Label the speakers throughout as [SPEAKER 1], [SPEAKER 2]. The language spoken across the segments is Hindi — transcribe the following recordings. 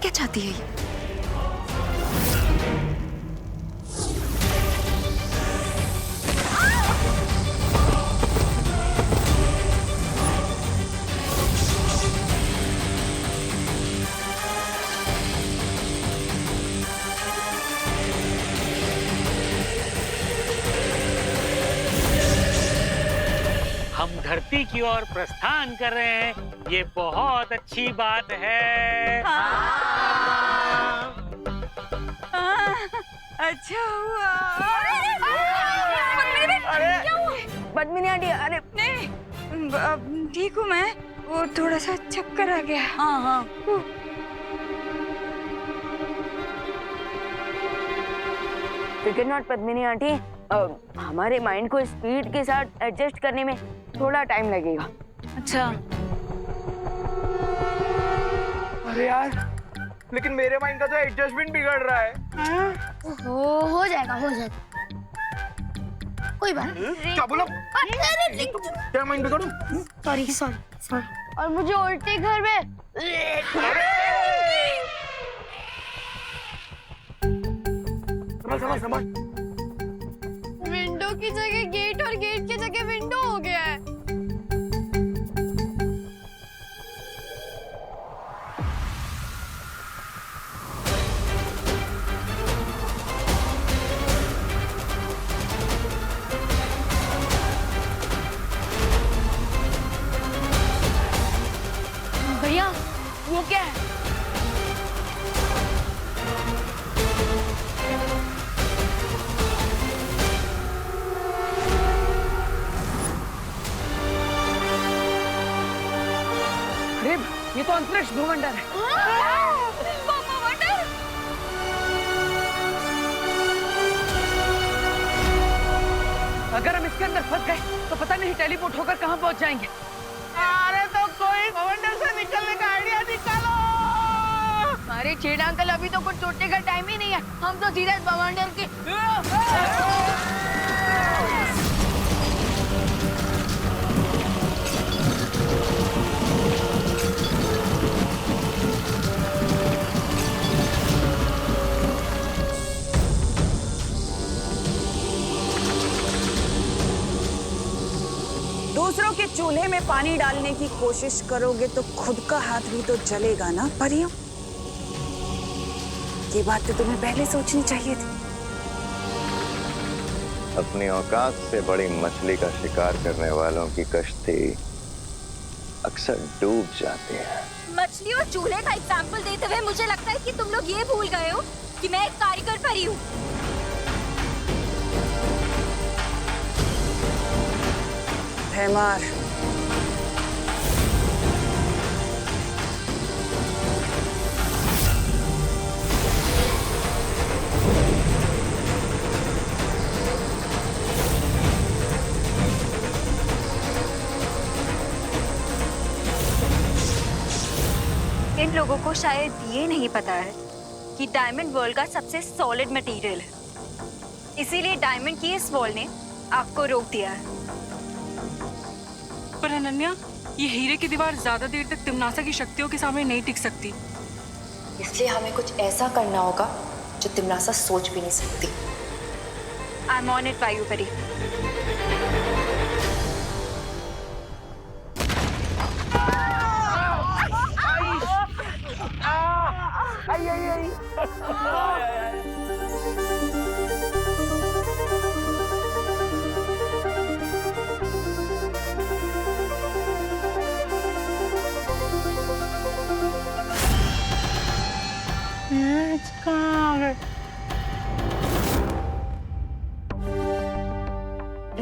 [SPEAKER 1] क्या चाहती है ये?
[SPEAKER 2] हम धरती की ओर प्रस्थान कर रहे हैं, ये बहुत अच्छी बात है।
[SPEAKER 3] अच्छा हुआ।
[SPEAKER 4] पद्मिनी आंटी, अरे
[SPEAKER 3] नहीं, अब ठीक हूँ मैं। वो थोड़ा सा चक्कर आ गया।
[SPEAKER 4] हाँ हाँ। फिकर नॉट पद्मिनी आंटी, हमारे माइंड को स्पीड के साथ एडजस्ट करने में थोड़ा टाइम लगेगा।
[SPEAKER 1] अच्छा,
[SPEAKER 5] अरे यार, लेकिन मेरे माइंड का तो एडजस्टमेंट बिगड़ रहा है।
[SPEAKER 6] हो जाएगा कोई बात नहीं।
[SPEAKER 5] क्या बोला? क्या माइंड बिगड़ूं?
[SPEAKER 6] सॉरी। और मुझे उल्टी घर में
[SPEAKER 5] समझ।
[SPEAKER 6] विंडो की जगह गेट और गेट की जगह विंडो हो गया है।
[SPEAKER 4] भैया वो क्या है? अरे ये तो अंतरिक्ष भूमंडल है। अगर हम इसके अंदर फंस गए तो पता नहीं टेलीपोर्ट होकर कहाँ पहुँच जाएंगे।
[SPEAKER 5] अरे तो कोई भवंडर से निकलने का आइडिया निकालो।
[SPEAKER 4] अरे छेड़ा अंकल, अभी तो कुछ सोचने का टाइम ही नहीं है। हम तो सीधे भवंडर के
[SPEAKER 7] दूसरों के चूल्हे में पानी डालने की कोशिश करोगे तो खुद का हाथ भी तो जलेगा ना परियों। ये बात तो तुम्हें पहले सोचनी चाहिए थी।
[SPEAKER 8] अपनी औकात से बड़ी मछली का शिकार करने वालों की कश्ती अक्सर डूब जाती है।
[SPEAKER 1] मछली और चूल्हे का एग्जाम्पल देते हुए मुझे लगता है कि तुम लोग ये भूल गए हो कि मैं एक कारीगर परी हूँ।
[SPEAKER 7] हैमार,
[SPEAKER 1] इन लोगों को शायद ये नहीं पता है कि डायमंड वर्ल्ड का सबसे सॉलिड मटेरियल है, इसीलिए डायमंड की इस वॉल ने आपको रोक दिया है।
[SPEAKER 3] पर अनन्या, ये हीरे की दीवार ज्यादा देर तक तिम्नासा की शक्तियों के सामने नहीं टिक सकती।
[SPEAKER 9] इसलिए हमें कुछ ऐसा करना होगा जो तिम्नासा सोच भी नहीं सकती।
[SPEAKER 1] आई एम ऑन इट वायु परी।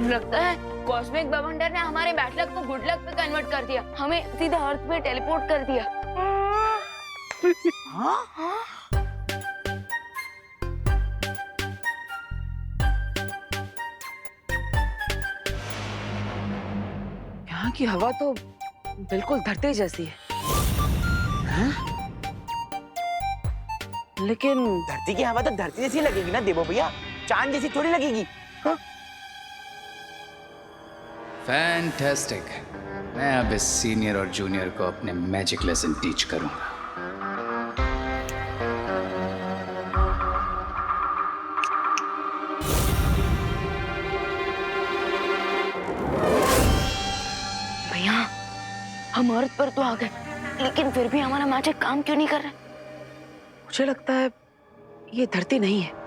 [SPEAKER 4] लगता है कॉस्मिक बवंडर ने हमारे बैड लक को गुड लक पे कन्वर्ट कर दिया। हमें सीधा अर्थ पे टेलीपोर्ट कर दिया। यहाँ की हवा तो बिल्कुल धरती जैसी है। हाँ? लेकिन
[SPEAKER 5] धरती की हवा तो धरती जैसी लगेगी ना देवो भैया, चांद जैसी थोड़ी लगेगी। हाँ?
[SPEAKER 10] फैंटास्टिक। मैं अब इस सीनियर और जूनियर को अपने मैजिक लेसन टीच करूंगा।
[SPEAKER 4] हम अर्थ पर तो आ गए, लेकिन फिर भी हमारा मैजिक काम क्यों नहीं कर रहा?
[SPEAKER 7] मुझे लगता है ये धरती नहीं है।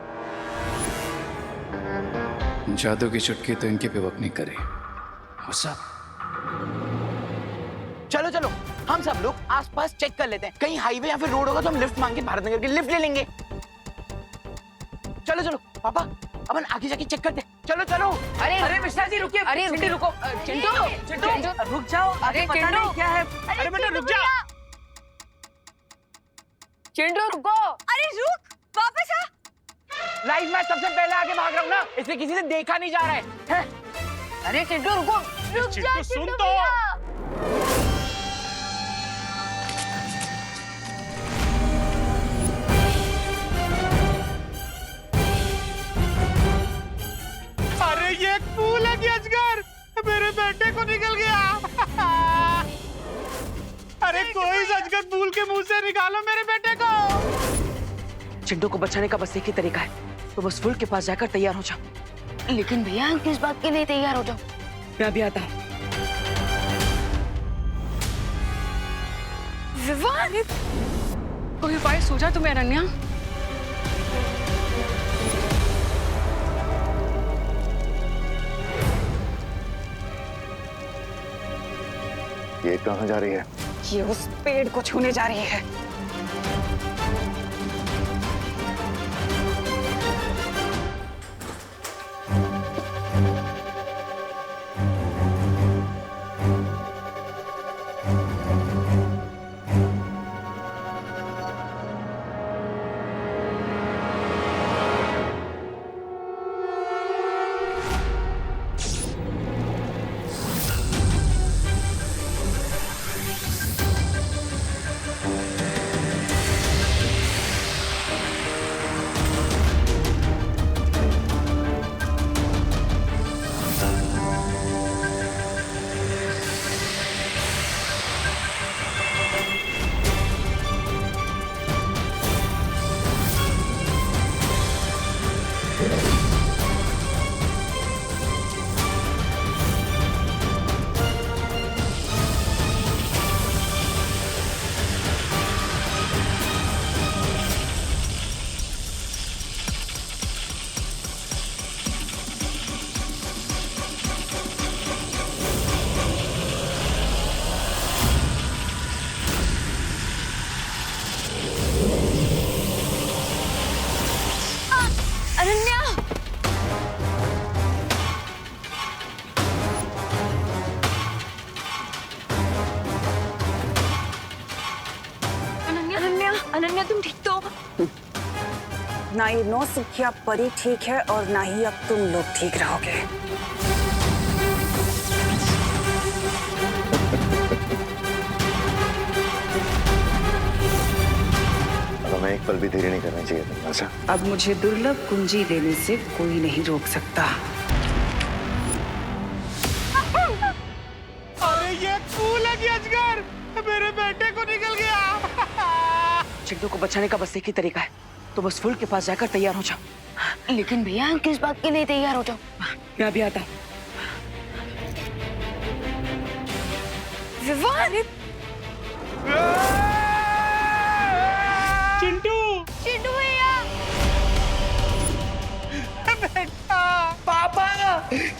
[SPEAKER 10] जादू की चुटकी तो इनके पे वर्क नहीं करे। सब
[SPEAKER 5] चलो चलो, हम सब लोग आसपास चेक कर लेते हैं, कहीं हाईवे या फिर रोड होगा तो हम लिफ्ट मांग के भारत नगर की लिफ्ट ले लेंगे। चलो चलो पापा, अपन आगे जाके चेक करते हैं। चलो चलो। अरे मिश्रा जी रुकिए।
[SPEAKER 4] अरे
[SPEAKER 5] चिंटू रुको। चिंटू रुक जाओ। अरे पता नहीं क्या है। अरे बेटा रुक जा।
[SPEAKER 4] चिंटू रुको।
[SPEAKER 1] अरे रुक, वापस आ।
[SPEAKER 5] लाइव मैच सबसे पहले आगे भाग रहा हूँ ना, इसलिए किसी से देखा नहीं जा रहा है।
[SPEAKER 4] अरे चिंटू रुको।
[SPEAKER 1] रुक जा
[SPEAKER 2] सुन
[SPEAKER 1] चिंटू
[SPEAKER 2] तो।
[SPEAKER 1] भैया।
[SPEAKER 2] अरे ये एक फूल है कि अजगर, मेरे बेटे को निकल गया। अरे कोई अजगर फूल के मुंह से निकालो मेरे बेटे को।
[SPEAKER 7] चिंटू को बचाने का बस एक ही तरीका है, तो बस फुल के पास जाकर तैयार हो जाओ।
[SPEAKER 4] लेकिन भैया किस बात के लिए तैयार हो जाओ?
[SPEAKER 7] मैं अभी आता हूँ।
[SPEAKER 3] विवान, कोई उपाय सोचा तुम्हें अनन्या?
[SPEAKER 8] ये कहाँ जा रही है?
[SPEAKER 7] ये उस पेड़ को छूने जा रही है।
[SPEAKER 1] अनन्या, अनन्या, अनन्या तुम ठीक तो?
[SPEAKER 7] ना ये नौसिखिया परी ठीक है और ना ही अब तुम लोग ठीक रहोगे।
[SPEAKER 8] हमें एक पल भी देरी नहीं करनी चाहिए था। अच्छा,
[SPEAKER 7] अब मुझे दुर्लभ कुंजी देने से कोई नहीं रोक सकता।
[SPEAKER 2] अरे ये फूल है कि अजगर, मेरे बेटे को निकल गया।
[SPEAKER 7] चिंटू को बचाने का बस एक ही तरीका है, तो बस फुल के पास जाकर तैयार हो जाओ।
[SPEAKER 4] लेकिन भैया किस बात के लिए तैयार हो जाओ?
[SPEAKER 7] मैं अभी आता हूँ।
[SPEAKER 3] विवान,
[SPEAKER 2] चिंटू,
[SPEAKER 1] चिंटू भैया,
[SPEAKER 5] पापा,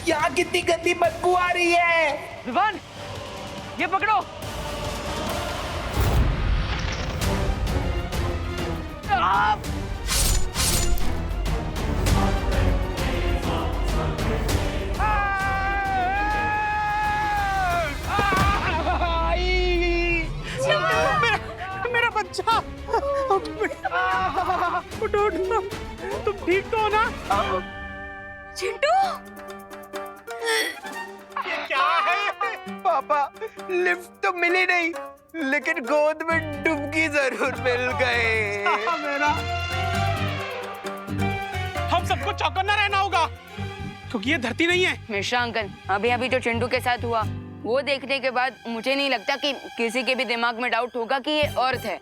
[SPEAKER 5] यहाँ कितनी गंदी बदबू आ रही है। विवान, ये पकड़ो। आप
[SPEAKER 2] मेरा बच्चा, उठो उठो, तुम ठीक तो हो ना?
[SPEAKER 1] चिंटू,
[SPEAKER 2] ये क्या है?
[SPEAKER 5] पापा, लिफ्ट तो मिली नहीं, लेकिन गोद में डुबकी जरूर मिल गए।
[SPEAKER 2] मेरा, हम सबको चौकन्ना रहना होगा, क्योंकि ये धरती नहीं है।
[SPEAKER 4] मिश्रा अंकल, अभी अभी जो चिंटू के साथ हुआ वो देखने के बाद मुझे नहीं लगता कि किसी के भी दिमाग में डाउट होगा कि ये अर्थ है।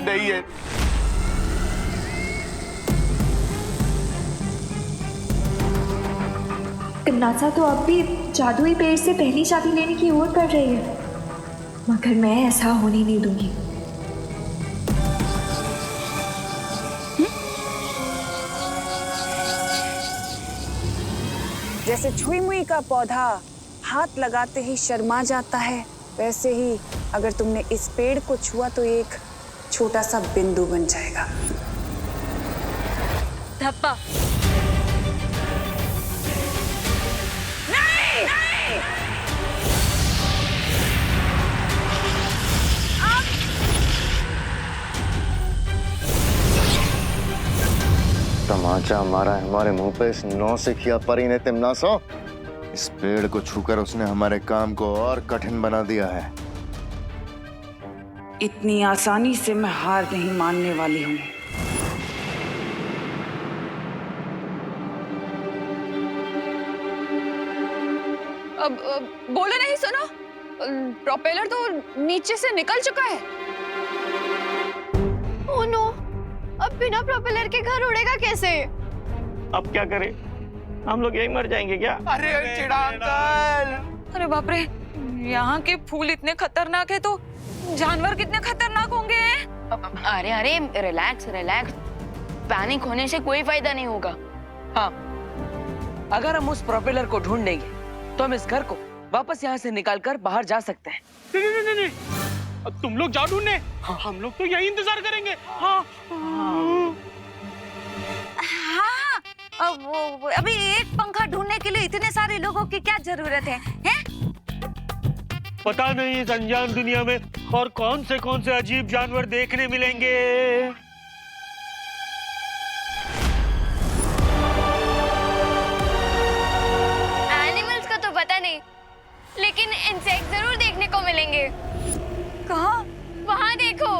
[SPEAKER 5] नहीं है।
[SPEAKER 11] तिमनासा तो अब भी जादुई पेड़ से पहली शादी लेने की ओर बढ़ रही है, मगर मैं ऐसा होने नहीं दूंगी।
[SPEAKER 7] जैसे छुई मुई का पौधा हाथ लगाते ही शर्मा जाता है, वैसे ही अगर तुमने इस पेड़ को छुआ तो एक छोटा सा बिंदु बन जाएगा।
[SPEAKER 1] धप्पा।
[SPEAKER 8] तमाचा मारा है हमारे मुंह पे इस नौसिखिया परी ने तिमनासो। इस पेड़ को छूकर उसने हमारे काम को और कठिन बना दिया है।
[SPEAKER 7] इतनी आसानी से मैं हार नहीं मानने वाली हूँ।
[SPEAKER 3] अब बोले नहीं सुनो, प्रोपेलर तो नीचे से निकल चुका है।
[SPEAKER 6] ओह नो, अब बिना प्रोपेलर के घर उड़ेगा कैसे?
[SPEAKER 5] अब क्या करें? हम लोग यही मर जाएंगे क्या? अरे चिड़ा अंकल।
[SPEAKER 3] अरे बाप रे, यहाँ के फूल इतने खतरनाक है तो जानवर कितने खतरनाक होंगे।
[SPEAKER 4] अरे अरे रिलैक्स रिलैक्स, पैनिक होने से कोई फायदा नहीं होगा।
[SPEAKER 12] हाँ, अगर हम उस प्रोपेलर को ढूंढ लेंगे तो हम इस घर को वापस यहाँ से निकालकर बाहर जा सकते हैं।
[SPEAKER 2] नहीं, अब तुम लोग जाओ ढूंढने, हम लोग तो यही इंतजार करेंगे। हाँ
[SPEAKER 1] अभी एक पंखा ढूंढने के लिए इतने सारे लोगों की क्या जरूरत है, हैं?
[SPEAKER 2] पता नहीं इस अनजान दुनिया में और कौन से अजीब जानवर देखने मिलेंगे।
[SPEAKER 6] एनिमल्स का तो पता नहीं, लेकिन इंसेक्ट जरूर देखने को मिलेंगे।
[SPEAKER 1] कहाँ?
[SPEAKER 6] वहाँ देखो।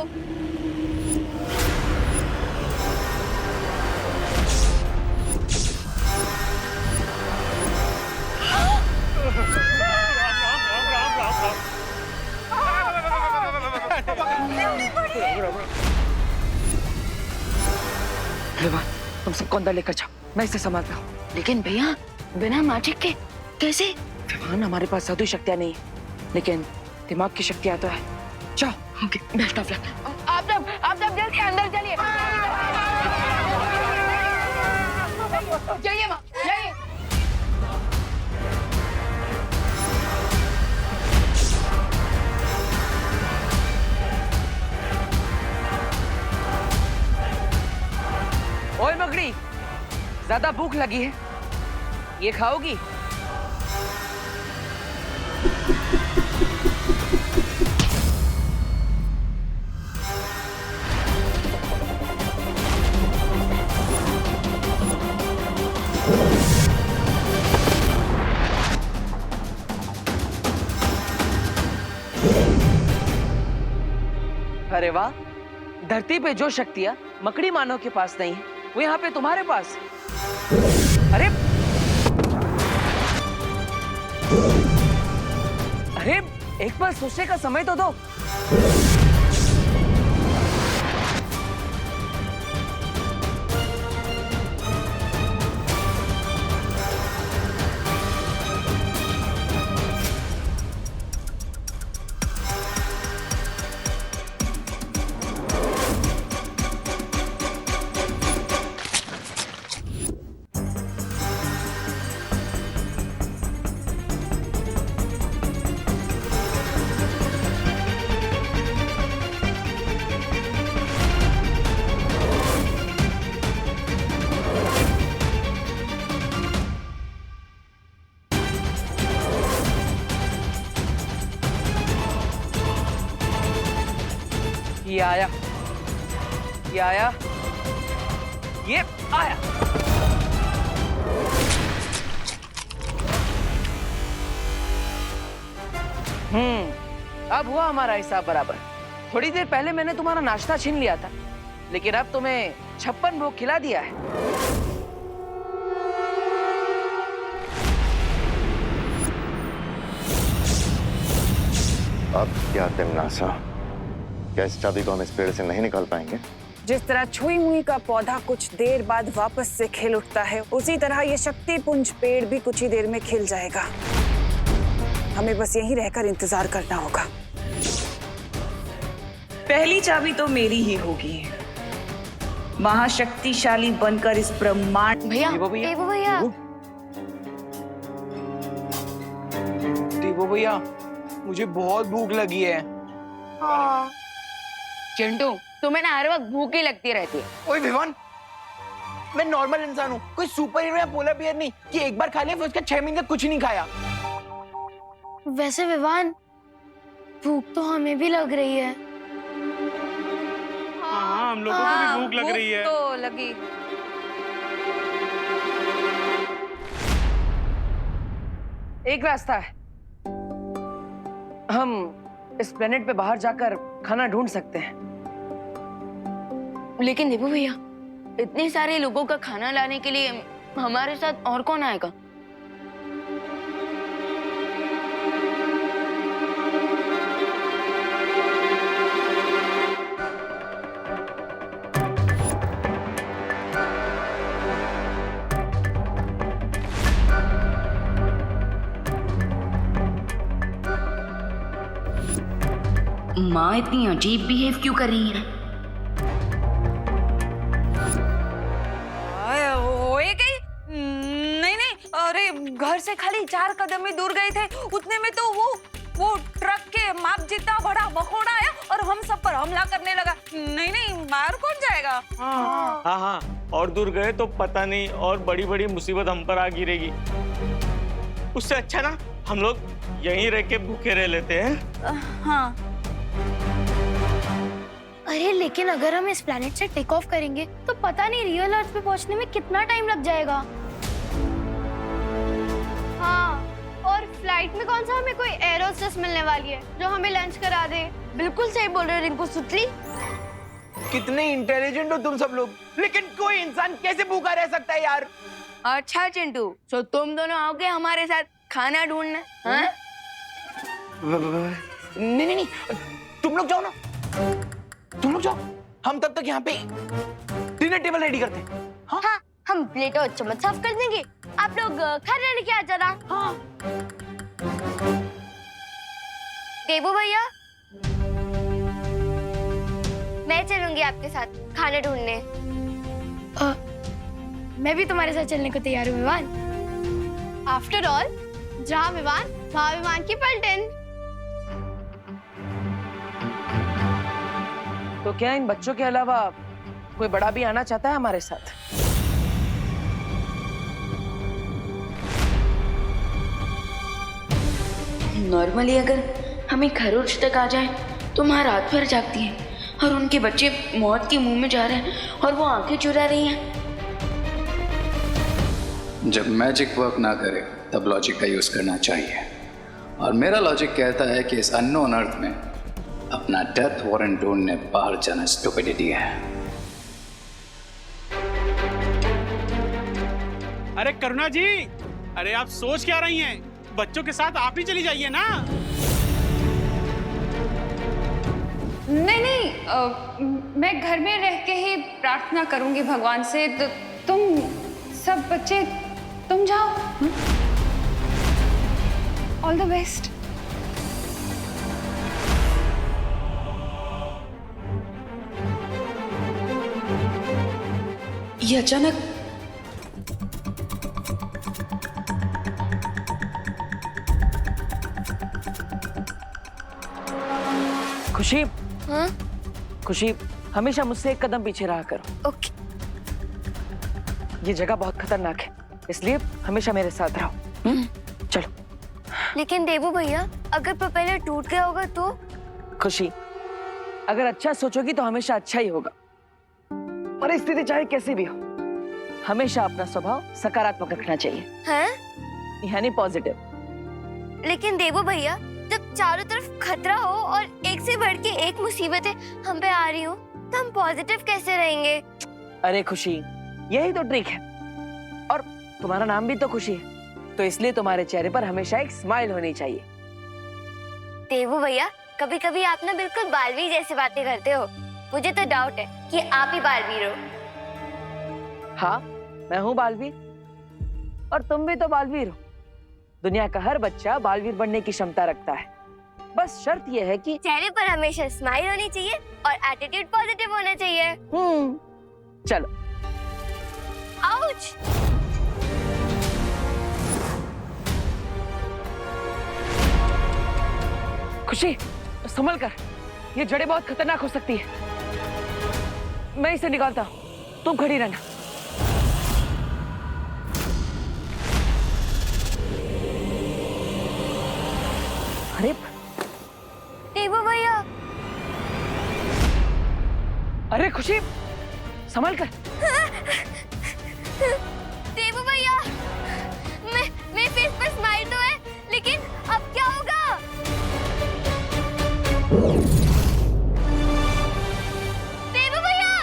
[SPEAKER 12] तुम सबको अंदर लेकर जाओ, मैं इसे संभालता हूँ।
[SPEAKER 4] लेकिन भैया बिना मैजिक के कैसे?
[SPEAKER 12] विमान, हमारे पास जादुई शक्तियाँ नहीं है, लेकिन दिमाग की शक्तियाँ तो है। जाओ।
[SPEAKER 4] Okay, best of luck. आप सब जल्दी अंदर चलिए। जाइए माँ, जाइए।
[SPEAKER 12] ओए मगड़ी, ज्यादा भूख लगी है, ये खाओगी? अरे वाह, धरती पे जो शक्तियां मकड़ी मानव के पास नहीं है, वो यहाँ पे तुम्हारे पास। अरे अरे एक बार सोचने का समय तो दो। ये आया, ये आया, ये आया। अब हुआ हमारा हिसाब बराबर। थोड़ी देर पहले मैंने तुम्हारा नाश्ता छीन लिया था, लेकिन अब तुम्हें 56 भोग खिला दिया है।
[SPEAKER 8] अब क्या तिमनासा, क्या इस चाबी को हम इस पेड़ से नहीं निकाल पाएंगे?
[SPEAKER 7] जिस तरह छुई मुई का पौधा कुछ देर बाद वापस से खिल उठता है, उसी तरह ये शक्ति पुंज पेड़ भी कुछ ही देर में खिल जाएगा। हमें बस यहीं रहकर इंतजार करना होगा। पहली चाबी तो मेरी ही होगी, महाशक्तिशाली बनकर इस ब्रह्मांड।
[SPEAKER 6] भैया देवो भैया
[SPEAKER 5] देवो भैया, मुझे बहुत भूख लगी है।
[SPEAKER 4] चिंटू, तुम्हें ना हर वक्त भूख ही लगती रहती है।
[SPEAKER 5] ओए विवान, मैं नॉर्मल इंसान हूँ, कोई सुपर हीरो या पोलर बियर नहीं कि एक बार खा लिया फिर उसका 6 महीने तक कुछ नहीं खाया।
[SPEAKER 6] वैसे विवान, भूख तो हमें भी लग रही है।
[SPEAKER 2] हाँ, हम लोगों को भी भूख लग रही है।
[SPEAKER 3] तो लगी।
[SPEAKER 12] एक रास्ता है, हम इस प्लेनेट पे बाहर जाकर खाना ढूंढ सकते हैं।
[SPEAKER 4] लेकिन देवो भैया, इतने सारे लोगों का खाना लाने के लिए हमारे साथ और कौन आएगा? माँ इतनी अजीब बिहेव क्यों कर रही है?
[SPEAKER 3] होए गई? नहीं, अरे घर से खाली 4 कदम ही दूर गए थे, उतने में तो वो ट्रक के माप जितना बड़ा मकोड़ा आया और हम सब पर हमला करने लगा। नहीं, बाहर कौन जाएगा?
[SPEAKER 5] हाँ, और दूर गए तो पता नहीं और बड़ी बड़ी मुसीबत हम पर आ गिरेगी। उससे अच्छा ना हम लोग यहीं रह के भूखे रह लेते हैं।
[SPEAKER 3] हाँ।
[SPEAKER 6] अरे लेकिन अगर हम इस प्लेनेट से टेक ऑफ करेंगे तो पता नहीं रियल अर्थ पे पहुंचने में कितना टाइम लग जाएगा। हाँ, और फ्लाइट में कौन सा हमें कोई एयर होस्टेस मिलने वाली है जो हमें लंच करा दे। बिल्कुल सही बोल रहे हो रिंकू सुतली।
[SPEAKER 5] कितने इंटेलिजेंट हो तुम सब लोग, लेकिन कोई इंसान कैसे भूखा रह सकता है यार?
[SPEAKER 4] अच्छा चिंटू, तो तुम दोनों आओगे हमारे साथ खाना ढूंढने? हाँ?
[SPEAKER 5] नहीं, तुम लोग जाओ ना, तुम लोग जाओ, हम तब तक यहाँ पे डिनर टेबल रेडी करते हैं।
[SPEAKER 6] हाँ, हम प्लेट और चम्मच साफ कर देंगे, आप लोग खाना लेके आ जाना।
[SPEAKER 5] हाँ।
[SPEAKER 6] देवो भैया, मैं चलूंगी आपके साथ खाना ढूंढने। मैं भी तुम्हारे साथ चलने को तैयार हूँ विवान। आफ्टर ऑल, जहाँ विवान वहाँ विमान की पलटन।
[SPEAKER 12] तो क्या इन बच्चों के अलावा कोई बड़ा भी आना चाहता है हमारे साथ?
[SPEAKER 4] नॉर्मली अगर हमें खरोच तक आ जाए तो माँ रात भर जागती है और उनके बच्चे मौत के मुंह में जा रहे हैं और वो आंखें चुरा रही हैं।
[SPEAKER 10] जब मैजिक वर्क ना करे तब लॉजिक का यूज करना चाहिए, और मेरा लॉजिक कहता है कि इस अननोन अर्थ में अपना डेथ वारंट ढूंढने बाहर जाना स्टुपिडिटी है।
[SPEAKER 2] अरे करुणा जी, अरे आप सोच क्या रही हैं? बच्चों के साथ आप ही चली जाइए ना।
[SPEAKER 3] नहीं, मैं घर में रह के ही प्रार्थना करूंगी भगवान से। तो तुम सब बच्चे तुम जाओ। All the best.
[SPEAKER 4] ये अचानक
[SPEAKER 12] खुशी,
[SPEAKER 6] हाँ?
[SPEAKER 12] खुशी, हमेशा मुझसे एक कदम पीछे रहा करो।
[SPEAKER 6] ओके।
[SPEAKER 12] ये जगह बहुत खतरनाक है, इसलिए हमेशा मेरे साथ रहो। चलो।
[SPEAKER 6] लेकिन देवो भैया, अगर प्रोपेलर टूट गया होगा तो?
[SPEAKER 12] खुशी, अगर अच्छा सोचोगी तो हमेशा अच्छा ही होगा, परिस्थिति चाहे कैसी भी हो। हमेशा अपना स्वभाव सकारात्मक रखना चाहिए,
[SPEAKER 6] हैं?
[SPEAKER 12] यानी पॉजिटिव।
[SPEAKER 6] लेकिन देवो भैया, जब चारों तरफ खतरा हो और एक से बढ़ के एक मुसीबतें हम पे आ रही हो, तो हम पॉजिटिव कैसे रहेंगे?
[SPEAKER 12] अरे खुशी, यही तो ट्रिक है। और तुम्हारा नाम भी तो खुशी है, तो इसलिए तुम्हारे चेहरे पर हमेशा एक स्माइल होनी चाहिए।
[SPEAKER 6] देवो भैया, कभी कभी आप ना बिल्कुल बालवी जैसे बातें करते हो। मुझे तो डाउट है कि आप ही बालवीर हो।
[SPEAKER 12] हाँ, मैं हूँ बालवीर और तुम भी तो बालवीर हो। दुनिया का हर बच्चा बालवीर बनने की क्षमता रखता है। बस शर्त यह है कि
[SPEAKER 6] चेहरे पर हमेशा स्माइल होनी चाहिए और एटीट्यूड पॉजिटिव होना चाहिए।
[SPEAKER 12] चलो।
[SPEAKER 6] आउच!
[SPEAKER 12] खुशी, संभल कर, ये जड़ें बहुत खतरनाक हो सकती है। मैं इसे निकालता हूँ, तुम खड़ी रहना। अरे
[SPEAKER 6] देवू भैया!
[SPEAKER 12] अरे खुशी, संभल कर।
[SPEAKER 6] देवू भैया, मेरे फेस पर स्माइल तो है, लेकिन अब क्या होगा? देवू भैया!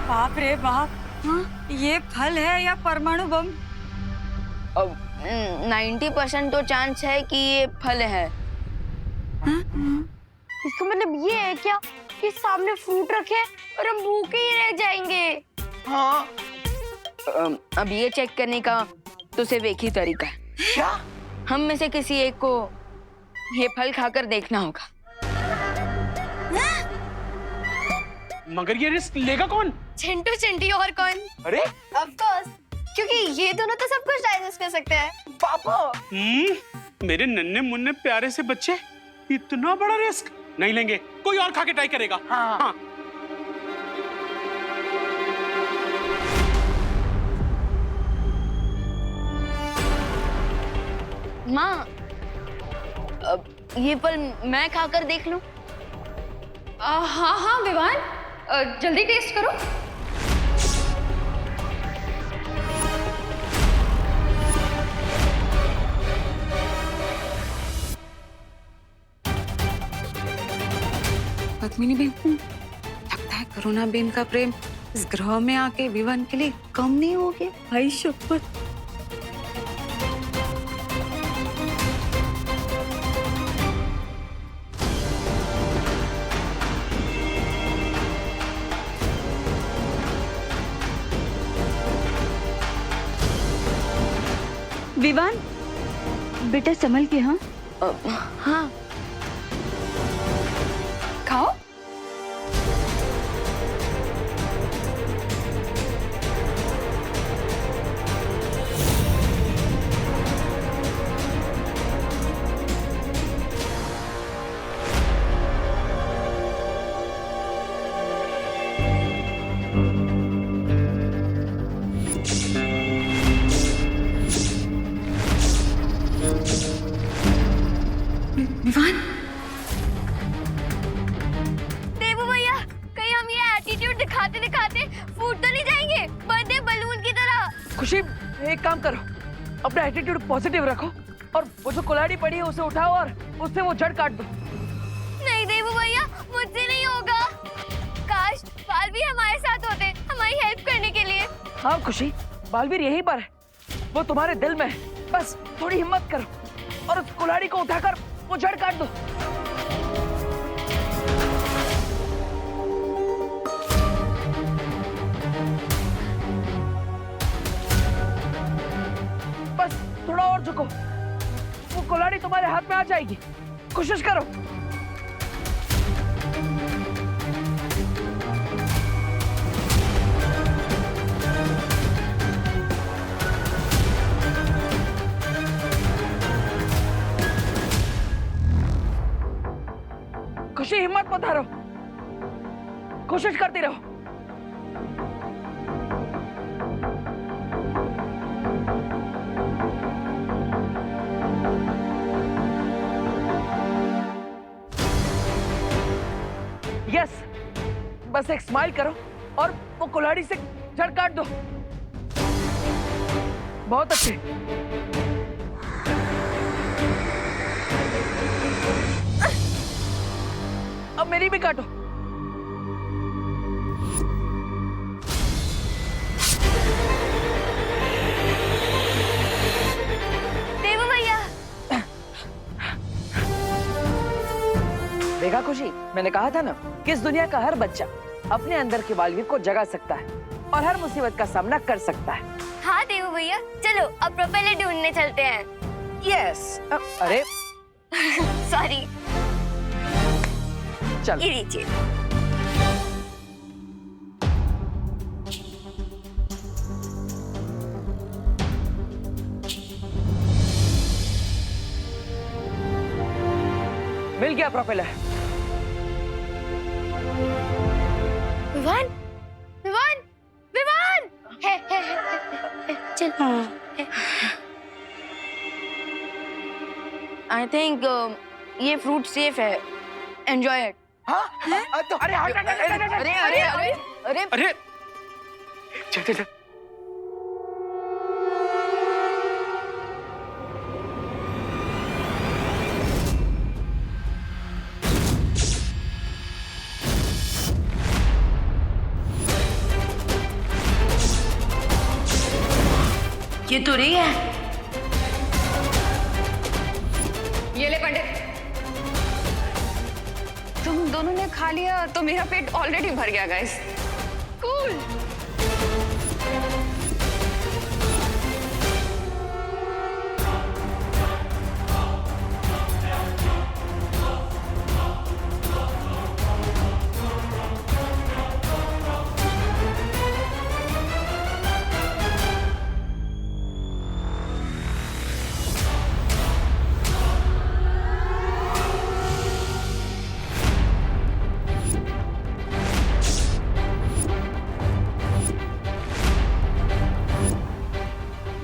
[SPEAKER 3] बाप रे बाप, ये फल है या परमाणु बम?
[SPEAKER 4] 90% तो चांस है कि ये फल है।
[SPEAKER 6] इसका मतलब ये है क्या कि सामने फ्रूट रखे और हम भूखे ही रह जाएंगे?
[SPEAKER 4] हाँ, अब ये चेक करने का तो सिर्फ एक ही तरीका है। क्या? हम में से किसी एक को ये फल खाकर देखना होगा।
[SPEAKER 2] मगर ये रिस्क लेगा कौन?
[SPEAKER 6] चिंटू चिंटी और कौन?
[SPEAKER 2] अरे
[SPEAKER 6] ऑफ कोर्स, क्योंकि ये दोनों तो सब कुछ डाइजेस्ट कर सकते हैं।
[SPEAKER 4] पापा,
[SPEAKER 2] मेरे नन्हे मुन्ने प्यारे से बच्चे इतना बड़ा रिस्क नहीं लेंगे। कोई और खा के ट्राई करेगा। हाँ।
[SPEAKER 4] माँ, ये फल मैं खाकर देख लूं?
[SPEAKER 3] हाँ हाँ विवान, जल्दी टेस्ट करो। पद्मिनी बेन, लगता है करुणा बेन का प्रेम इस ग्रह में आके विवान के लिए कम नहीं हो गया। भाई शपथ। विवान, बेटा संभल के। हाँ
[SPEAKER 4] हाँ,
[SPEAKER 3] खाओ। विवान,
[SPEAKER 6] देवू भैया, कहीं हम ये एटीट्यूड दिखाते दिखाते फूट तो नहीं जाएंगे बर्थडे बलून की तरह?
[SPEAKER 12] खुशी, एक काम करो, अपना एटीट्यूड पॉजिटिव रखो और वो जो कुल्हाड़ी पड़ी है उसे उठाओ और उससे वो जड़ काट दो।
[SPEAKER 6] नहीं देवू भैया, मुझसे नहीं होगा। काश बालवीर हमारे साथ होते, हमारी हेल्प करने के लिए।
[SPEAKER 12] हाँ खुशी, बालवीर यहीं पर है, वो तुम्हारे दिल में है। बस थोड़ी हिम्मत करो और उस कुल्हाड़ी को उठाकर वो जड़ काट दो। बस थोड़ा और झुको, वो कुल्हाड़ी तुम्हारे हाथ में आ जाएगी। कोशिश करो। खुशी, हिम्मत मत हारो, कोशिश करती रहो। यस, बस एक स्माइल करो और वो कुल्हाड़ी से जड़ काट दो। बहुत अच्छे। अब मेरी भी काटो। खुशी, मैंने कहा था ना कि इस दुनिया का हर बच्चा अपने अंदर के बालवीर को जगा सकता है और हर मुसीबत का सामना कर सकता है।
[SPEAKER 6] हाँ देव भैया, चलो अब प्रोपेलर ढूंढने चलते हैं।
[SPEAKER 12] यस। अरे
[SPEAKER 6] सॉरी,
[SPEAKER 12] चल
[SPEAKER 6] ये लीजिए।
[SPEAKER 12] मिल गया प्रोपेलर।
[SPEAKER 6] विवान, विवान, विवान, है, चल।
[SPEAKER 4] आई थिंक ये फ्रूट सेफ है, एंजॉय इट।
[SPEAKER 12] अरे
[SPEAKER 4] अरे अरे अरे अरे
[SPEAKER 2] अरे चल चल चल।
[SPEAKER 4] ये तो रही है।
[SPEAKER 3] ये ले पंडित, तुम दोनों ने खा लिया तो मेरा पेट ऑलरेडी भर गया गाइस। कूल।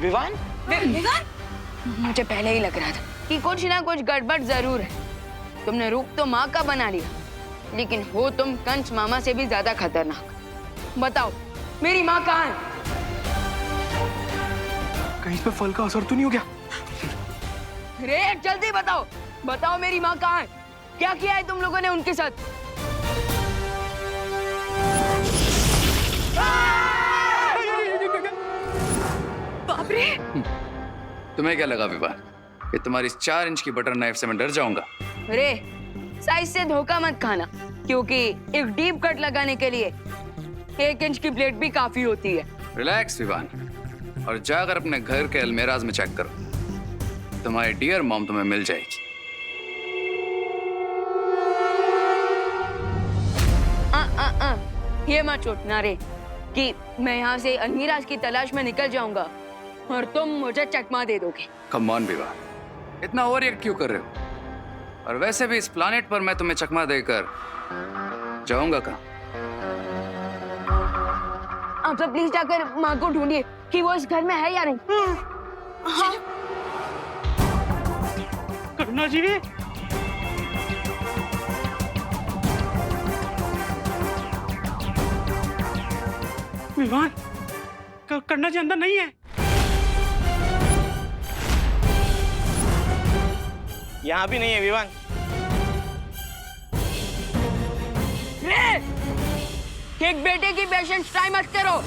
[SPEAKER 5] विवान,
[SPEAKER 4] विवान, मुझे पहले ही लग रहा था कि कुछ ना कुछ गड़बड़ जरूर है। तुमने रूप तो माँ का बना लिया, लेकिन हो तुम कंस मामा से भी ज्यादा खतरनाक। बताओ मेरी माँ कहाँ है?
[SPEAKER 2] कहीं इस पे फल का असर तो नहीं हो गया?
[SPEAKER 4] रे जल्दी बताओ, बताओ मेरी माँ कहाँ है? क्या किया है तुम लोगों ने उनके साथ?
[SPEAKER 3] बाप रे!
[SPEAKER 10] तुम्हें क्या लगा विवान कि तुम्हारी इस 4 इंच की बटर नाइफ से मैं डर जाऊंगा?
[SPEAKER 4] रे साइज से धोखा मत खाना, क्योंकि एक डीप कट लगाने के लिए 1 इंच की प्लेट भी काफी होती है।
[SPEAKER 10] रिलैक्स विवान, और जाकर अपने घर के अलमेराज में चेक करो, तुम्हारी डियर मॉम तुम्हें मिल जाएगी।
[SPEAKER 4] ये मत सोचना रे कि मैं यहाँ से अलमीराज की तलाश में निकल जाऊंगा और तुम मुझे चकमा दे दोगे।
[SPEAKER 10] कम ऑन विवान, इतना ओवर रिएक्ट क्यों कर रहे हो? और वैसे भी इस प्लानेट पर मैं तुम्हें चकमा देकर जाऊंगा कहाँ?
[SPEAKER 4] आप सब प्लीज जाकर माँ को ढूंढिए कि वो इस घर में है या नहीं। हाँ।
[SPEAKER 2] करुणा जी, विवान, करुणा जी अंदर नहीं है।
[SPEAKER 5] यहाँ भी नहीं है विवान।
[SPEAKER 4] एक बेटे की पेशेंस ट्राई मत करो।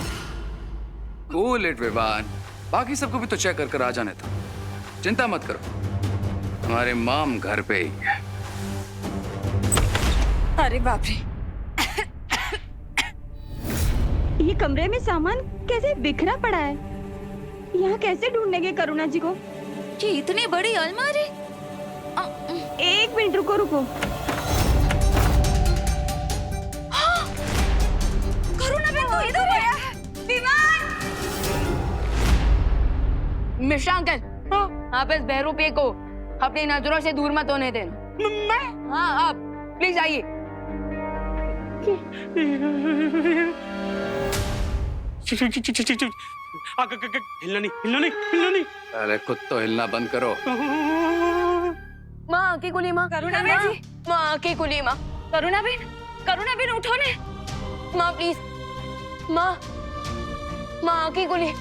[SPEAKER 10] कूल इट विवान, बाकी सबको भी तो चेक कर आ जाने दो, चिंता मत करो, हमारे मॉम घर पे ही है।
[SPEAKER 3] अरे बाप रे,
[SPEAKER 11] ये कमरे में सामान कैसे बिखरा पड़ा है? यहाँ कैसे ढूंढेंगे करुणा जी को?
[SPEAKER 3] ये इतनी बड़ी अलमारी।
[SPEAKER 11] 1 मिनट रुको रुको।
[SPEAKER 3] हाँ, करुणा बहन तो इधर है। विवान!
[SPEAKER 4] मिश्रा अंकल, आप इस बहरूपे को अपनी नजरों से दूर मत होने देना।
[SPEAKER 2] मैं?
[SPEAKER 4] हाँ, आप प्लीज आइए।
[SPEAKER 2] हिलना नहीं, हिलना नहीं, हिलना नहीं।
[SPEAKER 10] अरे खुद तो हिलना बंद करो।
[SPEAKER 4] माँ की कुली माँ,
[SPEAKER 3] करुणा बहन जी,
[SPEAKER 4] माँ की कुली माँ,
[SPEAKER 3] करुणा बहन उठो ने।
[SPEAKER 4] माँ प्लीज, माँ की कुली।